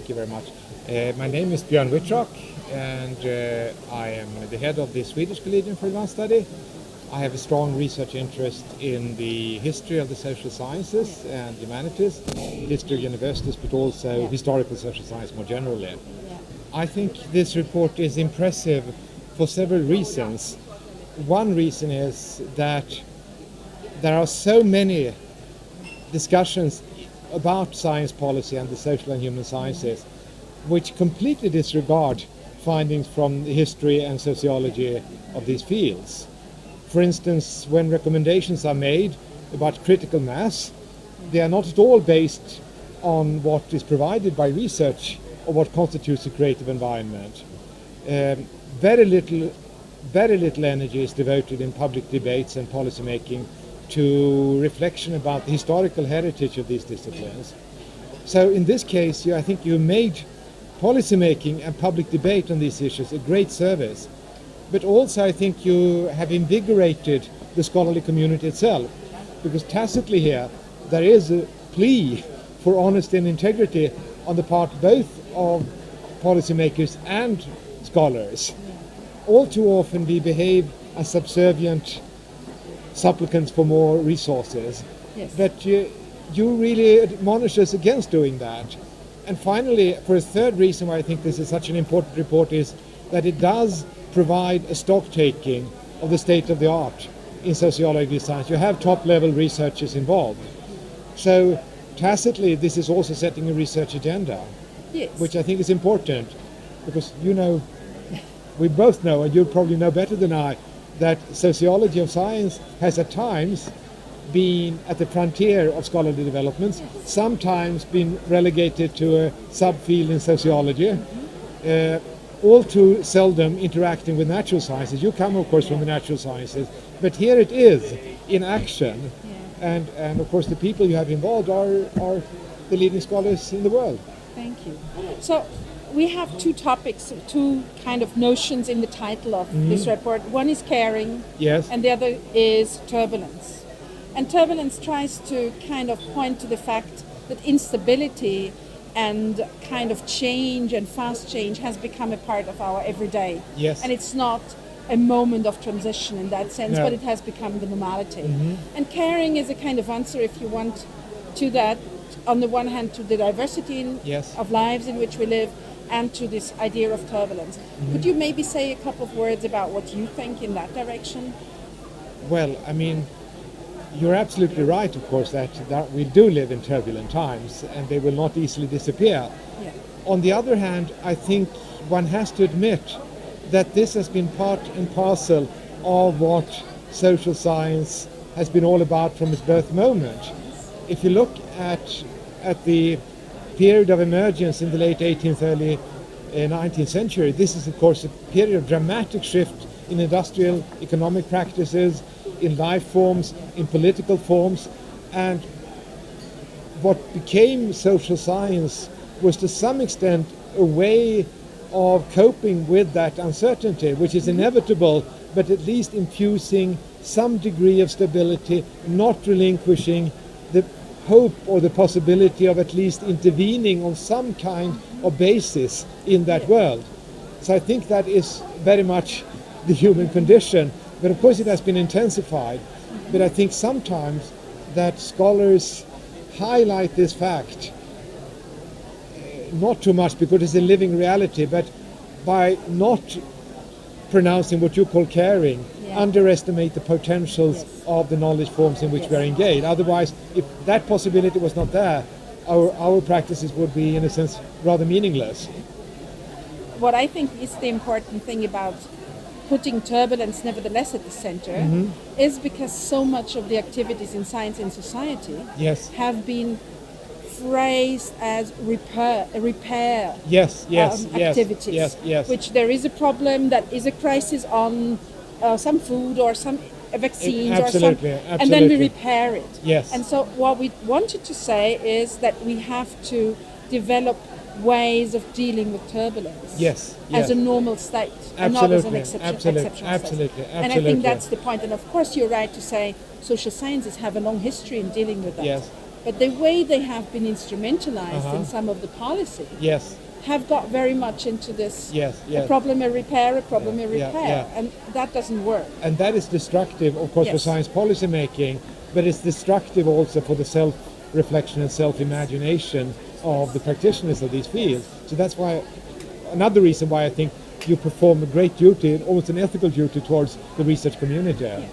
Thank you very much. My name is Björn Wittrock, and I am the head of the Swedish Collegium for Advanced Study. I have a strong research interest in the history of the social sciences and humanities, history of universities, but also historical social science more generally. I think this report is impressive for several reasons. One reason is that there are so many discussions about science policy and the social and human sciences which completely disregard findings from the history and sociology of these fields. For instance, when recommendations are made about critical mass, they are not at all based on what is provided by research or what constitutes a creative environment. Very little energy is devoted in public debates and policy making to reflection about the historical heritage of these disciplines. So in this case, I think you made policy making and public debate on these issues a great service. But also I think you have invigorated the scholarly community itself, because tacitly here there is a plea for honesty and integrity on the part both of policymakers and scholars. All too often we behave as subservient supplicants for more resources. But you really admonish us against doing that. And finally, for a third reason why I think this is such an important report is that it does provide a stock taking of the state of the art in sociology science. You have top level researchers involved. So tacitly this is also setting a research agenda, which I think is important, because we both know, and you probably know better than I, that sociology of science has at times been at the frontier of scholarly developments, sometimes been relegated to a subfield in sociology, all too seldom interacting with natural sciences. You come, of course, from the natural sciences, but here it is in action, and of course the people you have involved are the leading scholars in the world. Thank you. So we have two topics, two kind of notions in the title of this report. One is caring, and the other is turbulence. And turbulence tries to kind of point to the fact that instability and kind of change and fast change has become a part of our everyday. And it's not a moment of transition in that sense, but it has become the normality. And caring is a kind of answer, if you want, to that, on the one hand to the diversity of lives in which we live, and to this idea of turbulence. Could you maybe say a couple of words about what you think in that direction? Well, I mean, you're absolutely right, of course, that we do live in turbulent times and they will not easily disappear. On the other hand, I think one has to admit that this has been part and parcel of what social science has been all about from its birth moment. If you look at the period of emergence in the late 18th, early 19th century, this is of course a period of dramatic shift in industrial economic practices, in life forms, in political forms, and what became social science was to some extent a way of coping with that uncertainty, which is inevitable, but at least infusing some degree of stability, not relinquishing the hope or the possibility of at least intervening on some kind of basis in that world. So I think that is very much the human condition, but of course it has been intensified. But I think sometimes that scholars highlight this fact, not too much because it's a living reality, but by not pronouncing what you call caring, underestimate the potentials of the knowledge forms in which we are engaged. Otherwise, if that possibility was not there, our practices would be, in a sense, rather meaningless. What I think is the important thing about putting turbulence nevertheless at the center is because so much of the activities in science and society have been phrased as repair activities, which there is a problem, that is a crisis on some food or some vaccines and then we repair it. And so what we wanted to say is that we have to develop ways of dealing with turbulence as a normal state and not as an exceptional state. And I think that's the point. And of course you're right to say social sciences have a long history in dealing with that. But the way they have been instrumentalized in some of the policy have got very much into this a problem a repair, and that doesn't work. And that is destructive, of course, for science policy making, but it's destructive also for the self-reflection and self-imagination of the practitioners of these fields. So that's why, another reason why I think you perform a great duty, almost an ethical duty towards the research community. Yeah.